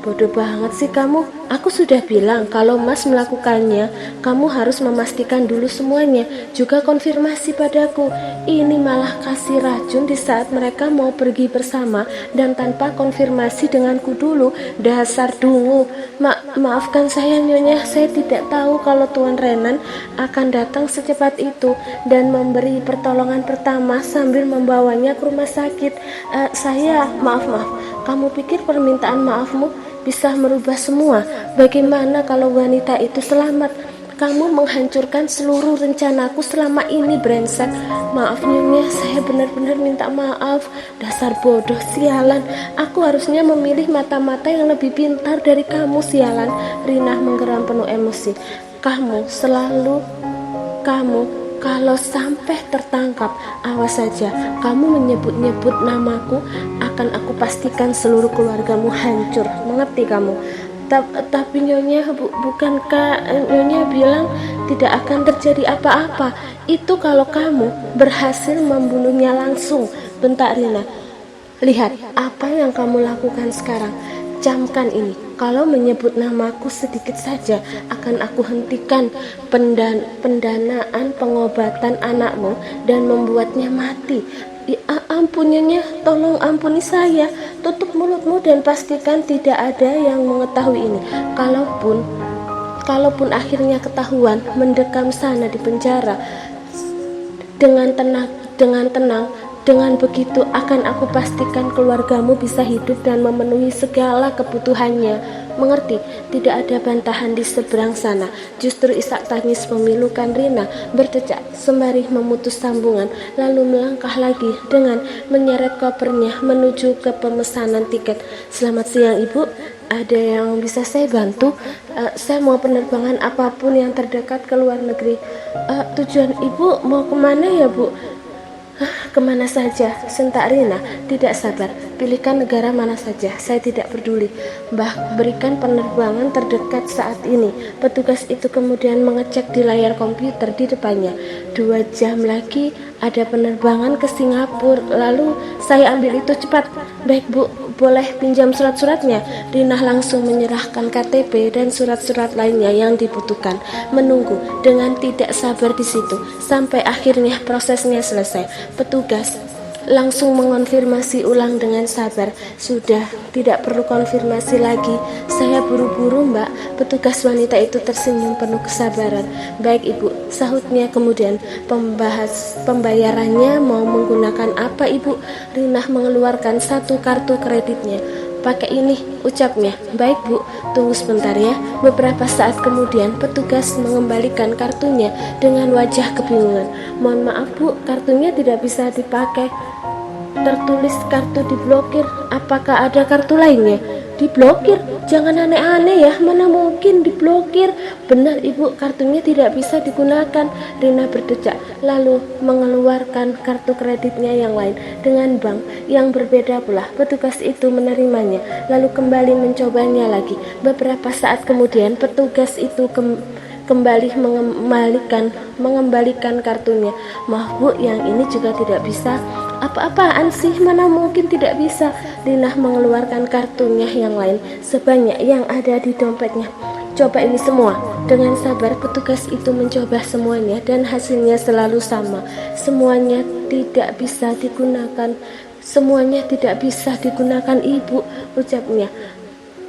Bodoh banget sih kamu. Aku sudah bilang kalau Mas melakukannya, kamu harus memastikan dulu semuanya, juga konfirmasi padaku. Ini malah kasih racun di saat mereka mau pergi bersama dan tanpa konfirmasi denganku dulu. Dasar dungu. Maafkan saya Nyonya, saya tidak tahu kalau Tuan Renan akan datang secepat itu dan memberi pertolongan pertama sambil membawanya ke rumah sakit. Maaf. Kamu pikir permintaan maafmu bisa merubah semua? Bagaimana kalau wanita itu selamat? Kamu menghancurkan seluruh rencanaku selama ini, brengsek. Maaf Nyonya, saya benar-benar minta maaf. Dasar bodoh, sialan. Aku harusnya memilih mata-mata yang lebih pintar dari kamu, sialan. Rina menggeram penuh emosi. Kamu kalau sampai tertangkap, awas saja. Kamu menyebut-nyebut namaku, akan aku pastikan seluruh keluargamu hancur. Mengerti kamu? Tapi Nyonya, bukankah Nyonya bilang tidak akan terjadi apa-apa? Itu kalau kamu berhasil membunuhnya langsung. Bentak Rina. Lihat apa yang kamu lakukan sekarang. Camkan ini. Kalau menyebut namaku sedikit saja, akan aku hentikan pendanaan pengobatan anakmu dan membuatnya mati. Ampuninya, tolong ampuni saya. Tutup mulutmu dan pastikan tidak ada yang mengetahui ini. Kalaupun akhirnya ketahuan, mendekam sana di penjara dengan tenang. Dengan begitu akan aku pastikan keluargamu bisa hidup dan memenuhi segala kebutuhannya. Mengerti? Tidak ada bantahan di seberang sana. Justru isak tangis memilukan Rina berdecak sembari memutus sambungan, lalu melangkah lagi dengan menyeret kopernya menuju ke pemesanan tiket. Selamat siang Ibu, ada yang bisa saya bantu? Saya mau penerbangan apapun yang terdekat ke luar negeri. Tujuan Ibu mau kemana ya Bu? Kemana saja, sentak Rina tidak sabar. Pilihkan negara mana saja, saya tidak peduli. Berikan penerbangan terdekat saat ini. Petugas itu kemudian mengecek di layar komputer di depannya. 2 jam lagi ada penerbangan ke Singapura. Lalu saya ambil itu cepat. Baik Bu, boleh pinjam surat-suratnya? Rina langsung menyerahkan KTP dan surat-surat lainnya yang dibutuhkan. Menunggu dengan tidak sabar di situ sampai akhirnya prosesnya selesai. Petugas langsung mengonfirmasi ulang dengan sabar. Sudah, tidak perlu konfirmasi lagi. Saya buru-buru Mbak. Petugas wanita itu tersenyum penuh kesabaran. Baik Ibu, sahutnya kemudian. Pembayarannya mau menggunakan apa Ibu? Rina mengeluarkan 1 kartu kreditnya. Pakai ini, ucapnya. Baik Bu, tunggu sebentar ya. Beberapa saat kemudian petugas mengembalikan kartunya dengan wajah kebingungan. Mohon maaf Bu, kartunya tidak bisa dipakai. Tertulis kartu diblokir. Apakah ada kartu lainnya? Diblokir? Jangan aneh-aneh ya, mana mungkin diblokir. Benar Ibu, kartunya tidak bisa digunakan. Rina berdecak lalu mengeluarkan kartu kreditnya yang lain dengan bank yang berbeda pula. Petugas itu menerimanya lalu kembali mencobanya lagi. Beberapa saat kemudian petugas itu kembali mengembalikan kartunya. Maaf Bu, yang ini juga tidak bisa. Apa-apaan sih, mana mungkin tidak bisa. Rina mengeluarkan kartunya yang lain sebanyak yang ada di dompetnya. Coba ini semua. Dengan sabar petugas itu mencoba semuanya dan hasilnya selalu sama. Semuanya tidak bisa digunakan. Semuanya tidak bisa digunakan Ibu, ucapnya.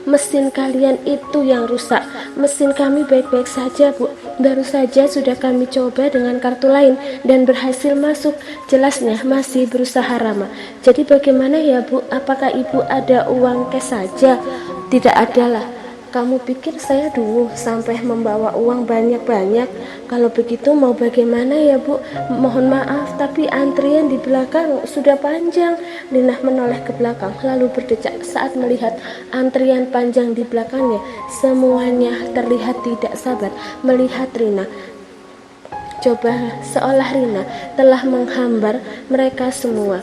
Mesin kalian itu yang rusak. Mesin kami baik-baik saja Bu. Baru saja sudah kami coba dengan kartu lain dan berhasil masuk. Jelasnya masih berusaha ramah. Jadi bagaimana ya Bu? Apakah Ibu ada uang cash saja? Tidak ada lah. Kamu pikir saya dulu sampai membawa uang banyak-banyak? Kalau begitu mau bagaimana ya Bu? Mohon maaf, tapi antrian di belakang sudah panjang. Rina menoleh ke belakang lalu berdecak saat melihat antrian panjang di belakangnya. Semuanya terlihat tidak sabar melihat Rina. Coba seolah Rina telah menghambar mereka semua.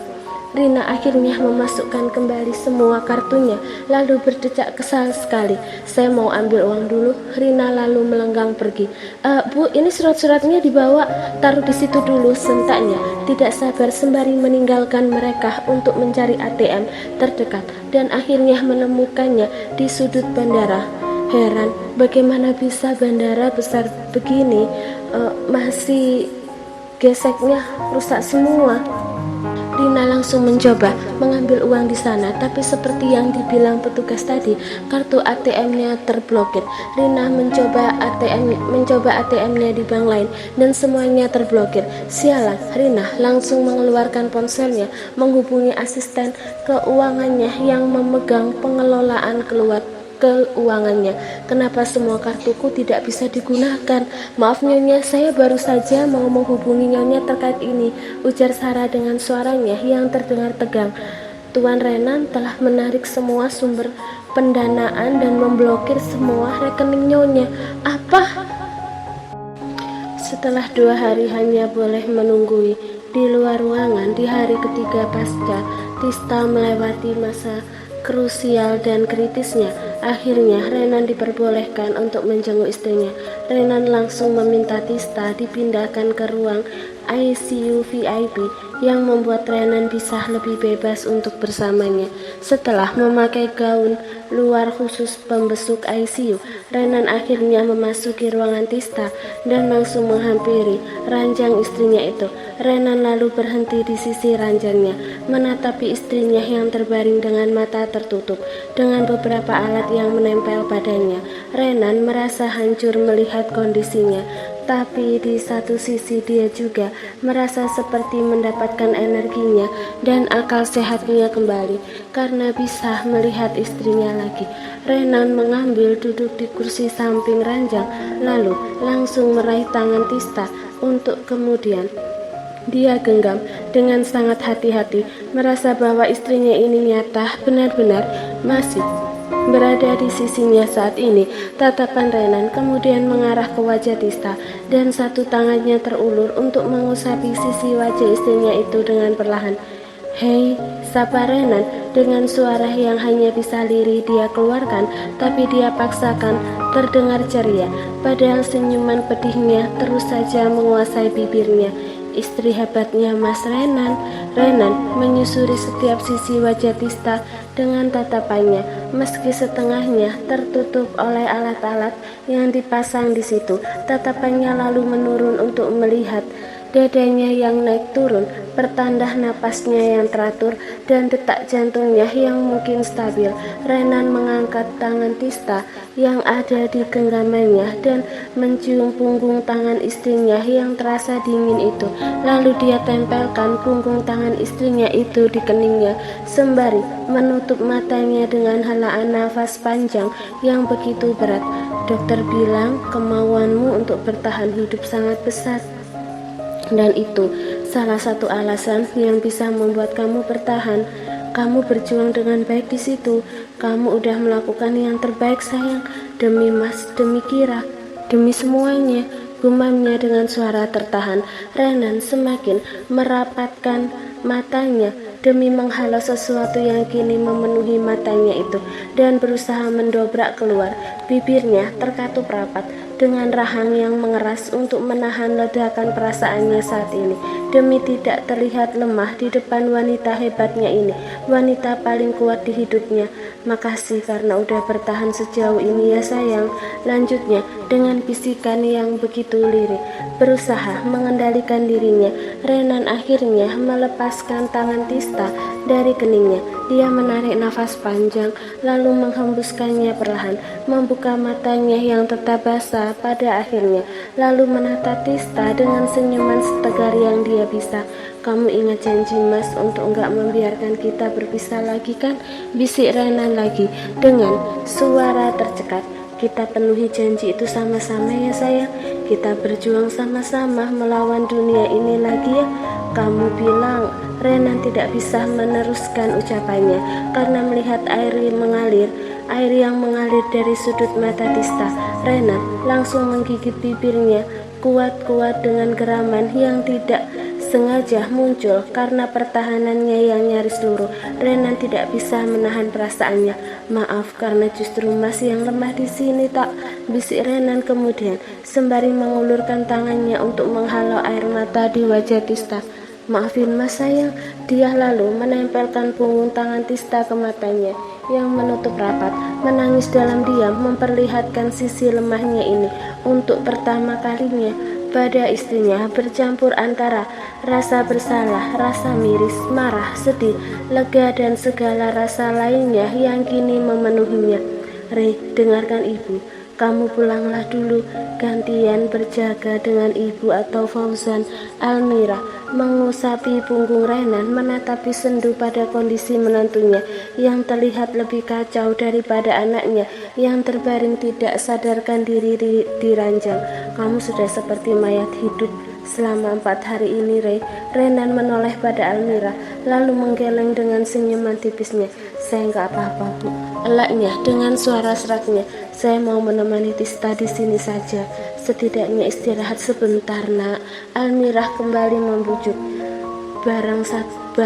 Rina akhirnya memasukkan kembali semua kartunya, lalu berdecak kesal sekali. Saya mau ambil uang dulu. Rina lalu melenggang pergi. Bu, ini surat-suratnya dibawa. Taruh di situ dulu, sentaknya. Tidak sabar sembari meninggalkan mereka untuk mencari ATM terdekat dan akhirnya menemukannya di sudut bandara. Heran, bagaimana bisa bandara besar begini masih geseknya rusak semua. Rina langsung mencoba mengambil uang di sana, tapi seperti yang dibilang petugas tadi, kartu ATM-nya terblokir. Rina mencoba ATM-nya di bank lain dan semuanya terblokir. Sialan, Rina langsung mengeluarkan ponselnya, menghubungi asisten keuangannya yang memegang pengelolaan keuangannya. Kenapa semua kartuku tidak bisa digunakan? Maaf Nyonya, saya baru saja mau menghubungi Nyonya terkait ini, ujar Sarah dengan suaranya yang terdengar tegang. Tuan Renan telah menarik semua sumber pendanaan dan memblokir semua rekening Nyonya. Apa? Setelah 2 hari hanya boleh menunggui di luar ruangan, di hari ketiga pasca Tista melewati masa krusial dan kritisnya, akhirnya Renan diperbolehkan untuk menjenguk istrinya. Renan langsung meminta Tista dipindahkan ke ruang ICU VIP yang membuat Renan bisa lebih bebas untuk bersamanya. Setelah memakai gaun luar khusus pembesuk ICU, Renan akhirnya memasuki ruangan Tista dan langsung menghampiri ranjang istrinya itu. Renan lalu berhenti di sisi ranjangnya, menatapi istrinya yang terbaring dengan mata tertutup dengan beberapa alat yang menempel badannya. Renan merasa hancur melihat kondisinya, tapi di satu sisi dia juga merasa seperti mendapatkan energinya dan akal sehatnya kembali karena bisa melihat istrinya lagi. Renan mengambil duduk di kursi samping ranjang, lalu langsung meraih tangan Tista untuk kemudian dia genggam dengan sangat hati-hati, merasa bahwa istrinya ini nyata benar-benar masih berada di sisinya saat ini. Tatapan Renan kemudian mengarah ke wajah Tista dan satu tangannya terulur untuk mengusapi sisi wajah istrinya itu dengan perlahan. Hei, sapa Renan dengan suara yang hanya bisa lirih dia keluarkan, tapi dia paksakan terdengar ceria, padahal senyuman pedihnya terus saja menguasai bibirnya. Istri hebatnya Mas Renan. Renan menyusuri setiap sisi wajah Tista dengan tatapannya, meski setengahnya tertutup oleh alat-alat yang dipasang di situ. Tatapannya lalu menurun untuk melihat dadanya yang naik turun, pertanda napasnya yang teratur, dan detak jantungnya yang mungkin stabil. Renan mengangkat tangan Tista yang ada di genggamannya dan mencium punggung tangan istrinya yang terasa dingin itu. Lalu dia tempelkan punggung tangan istrinya itu di keningnya, sembari menutup matanya dengan helaan nafas panjang yang begitu berat. Dokter bilang kemauanmu untuk bertahan hidup sangat besar, dan itu salah satu alasan yang bisa membuat kamu bertahan. Kamu berjuang dengan baik di situ. Kamu udah melakukan yang terbaik sayang. Demi Mas, demi Kira, demi semuanya, gumamnya dengan suara tertahan. Renan semakin merapatkan matanya demi menghalau sesuatu yang kini memenuhi matanya itu dan berusaha mendobrak keluar. Bibirnya terkatup rapat dengan rahang yang mengeras untuk menahan ledakan perasaannya saat ini, demi tidak terlihat lemah di depan wanita hebatnya ini, wanita paling kuat di hidupnya. Makasih karena udah bertahan sejauh ini ya sayang, lanjutnya dengan bisikan yang begitu lirih. Berusaha mengendalikan dirinya, Renan akhirnya melepaskan tangan Tista dari keningnya. Dia menarik nafas panjang, lalu menghembuskannya perlahan, membuka matanya yang tetap basah pada akhirnya, lalu menatap Tista dengan senyuman setegar yang dia bisa. Kamu ingat janji Mas untuk enggak membiarkan kita berpisah lagi kan? Bisik Renan lagi dengan suara tercekat. Kita penuhi janji itu sama-sama ya sayang. Kita berjuang sama-sama melawan dunia ini lagi ya. Kamu bilang. Renan tidak bisa meneruskan ucapannya karena melihat air yang mengalir dari sudut mata Tista. Renan langsung menggigit bibirnya kuat-kuat dengan geraman yang tidak sengaja muncul karena pertahanannya yang nyaris luruh. Renan tidak bisa menahan perasaannya. Maaf, karena justru Mas yang lemah di sini, tak, bisik Renan kemudian sembari mengulurkan tangannya untuk menghalau air mata di wajah Tista. Maafin Mas sayang. Dia lalu menempelkan punggung tangan Tista ke matanya yang menutup rapat. Menangis dalam diam memperlihatkan sisi lemahnya ini. Untuk pertama kalinya pada istrinya bercampur antara rasa bersalah, rasa miris, marah, sedih, lega, dan segala rasa lainnya yang kini memenuhinya. Rey, dengarkan ibu. Kamu pulanglah dulu, gantian berjaga dengan ibu atau Fauzan. Almira mengusapi punggung Renan, menatapi sendu pada kondisi menantunya yang terlihat lebih kacau daripada anaknya yang terbaring tidak sadarkan diri di ranjang. Kamu sudah seperti mayat hidup selama 4 hari ini, Rey. Renan menoleh pada Almira, lalu menggeleng dengan senyuman tipisnya. Saya nggak apa-apa, Bu, elaknya dengan suara seraknya. Saya mau menemani Tista di sini saja. Setidaknya istirahat sebentar, Nak. Almira kembali membujuk. Barang 1-2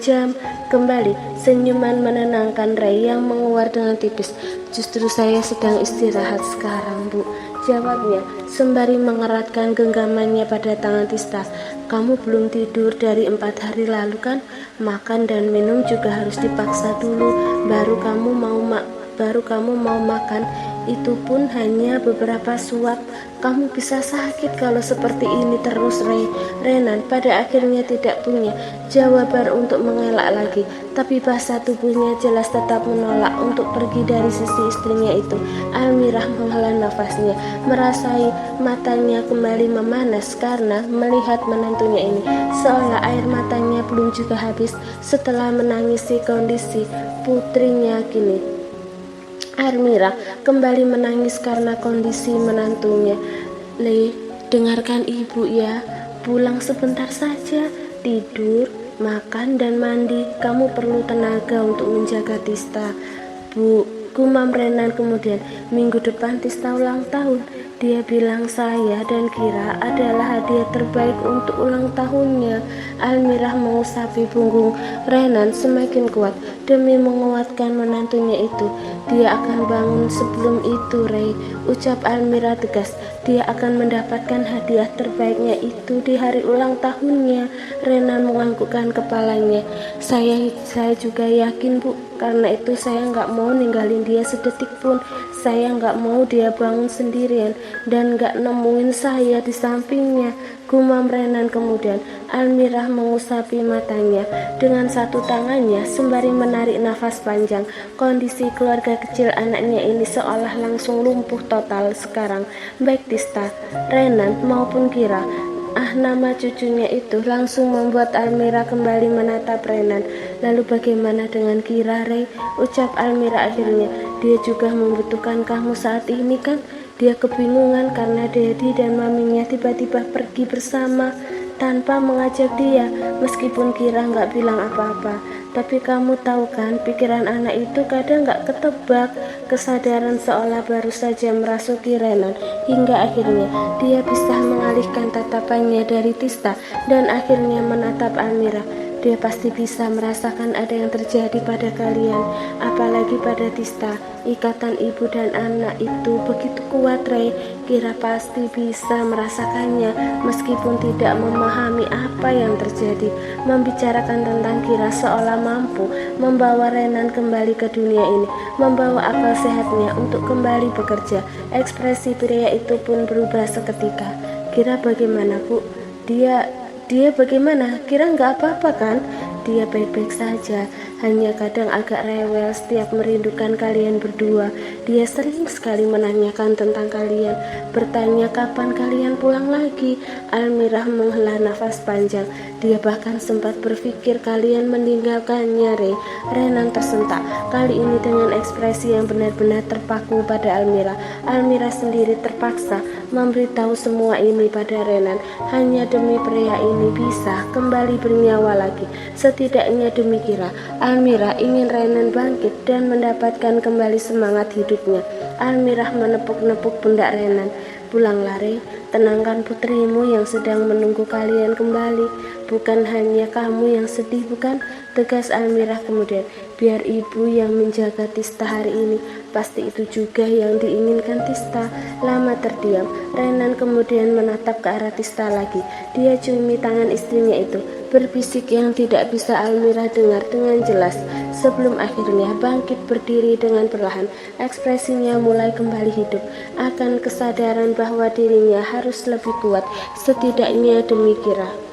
jam. Kembali senyuman menenangkan Rey yang menguar dengan tipis. Justru saya sedang istirahat sekarang, Bu, jawabnya sembari mengeratkan genggamannya pada tangan Tista. Kamu belum tidur dari 4 hari lalu kan? Makan dan minum juga harus dipaksa dulu, baru kamu mau makan. Itu pun hanya beberapa suap. Kamu bisa sakit kalau seperti ini terus, Rey. Renan pada akhirnya tidak punya jawaban untuk mengelak lagi, tapi bahasa tubuhnya jelas tetap menolak untuk pergi dari sisi istrinya itu. Almira menghela nafasnya, merasai matanya kembali memanas karena melihat menantunya ini, seolah air matanya belum juga habis setelah menangisi kondisi putrinya kini. Almira kembali menangis karena kondisi menantunya. Le, dengarkan ibu ya. Pulang sebentar saja, tidur, makan dan mandi. Kamu perlu tenaga untuk menjaga Tista. Bu, gumam Renan kemudian. Minggu depan Tista ulang tahun. Dia bilang saya dan Kira adalah hadiah terbaik untuk ulang tahunnya. Almira mengusapi punggung Renan semakin kuat demi menguatkan menantunya itu. Dia akan bangun sebelum itu, Rey, ucap Almira tegas. Dia akan mendapatkan hadiah terbaiknya itu di hari ulang tahunnya. Renan menganggukkan kepalanya. Saya juga yakin, Bu. Karena itu saya nggak mau ninggalin dia sedetik pun. Saya nggak mau dia bangun sendirian dan nggak nemuin saya di sampingnya, gumam Renan kemudian. Almira mengusapi matanya dengan satu tangannya sembari menarik nafas panjang. Kondisi keluarga kecil anaknya ini seolah langsung lumpuh total sekarang, baik Tista, Renan maupun Kira. Nama cucunya itu langsung membuat Almira kembali menatap Renan. Lalu bagaimana dengan Kira, Rey? Ucap Almira akhirnya. Dia juga membutuhkan kamu saat ini kan? Dia kebingungan karena Daddy dan maminya tiba-tiba pergi bersama tanpa mengajak dia. Meskipun Kira nggak bilang apa-apa, tapi kamu tahu kan, pikiran anak itu kadang nggak ketebak. Kesadaran seolah baru saja merasuki Renan, hingga akhirnya dia bisa mengalihkan tatapannya dari Tista dan akhirnya menatap Almira. Dia pasti bisa merasakan ada yang terjadi pada kalian, apalagi pada Tista. Ikatan ibu dan anak itu begitu kuat, Rey. Kira pasti bisa merasakannya meskipun tidak memahami apa yang terjadi. Membicarakan tentang Kira seolah mampu membawa Renan kembali ke dunia ini, membawa akal sehatnya untuk kembali bekerja. Ekspresi pria itu pun berubah seketika. Kira bagaimana, Bu? Dia bagaimana? Kira nggak apa-apa kan? Dia baik-baik saja, hanya kadang agak rewel setiap merindukan kalian berdua. Dia sering sekali menanyakan tentang kalian, bertanya kapan kalian pulang lagi. Almira menghela nafas panjang. Dia bahkan sempat berpikir kalian meninggalkannya, Rey. Renan tersentak, kali ini dengan ekspresi yang benar-benar terpaku pada Almira. Almira sendiri terpaksa memberitahu semua ini pada Renan, hanya demi pria ini bisa kembali bernyawa lagi. Setidaknya demi Kira, Almira ingin Renan bangkit dan mendapatkan kembali semangat hidupnya. Almira menepuk-nepuk pundak Renan. Pulanglah, Rey. Tenangkan putrimu yang sedang menunggu kalian kembali. Bukan hanya kamu yang sedih, bukan? Tegas Almirah kemudian. Biar ibu yang menjaga Tista hari ini. Pasti itu juga yang diinginkan Tista. Lama terdiam. Renan kemudian menatap ke arah Tista lagi. Dia ciumi tangan istrinya itu, berbisik yang tidak bisa Almirah dengar dengan jelas, sebelum akhirnya bangkit berdiri dengan perlahan. Ekspresinya mulai kembali hidup, akan kesadaran bahwa dirinya harus lebih kuat, setidaknya demi Kira.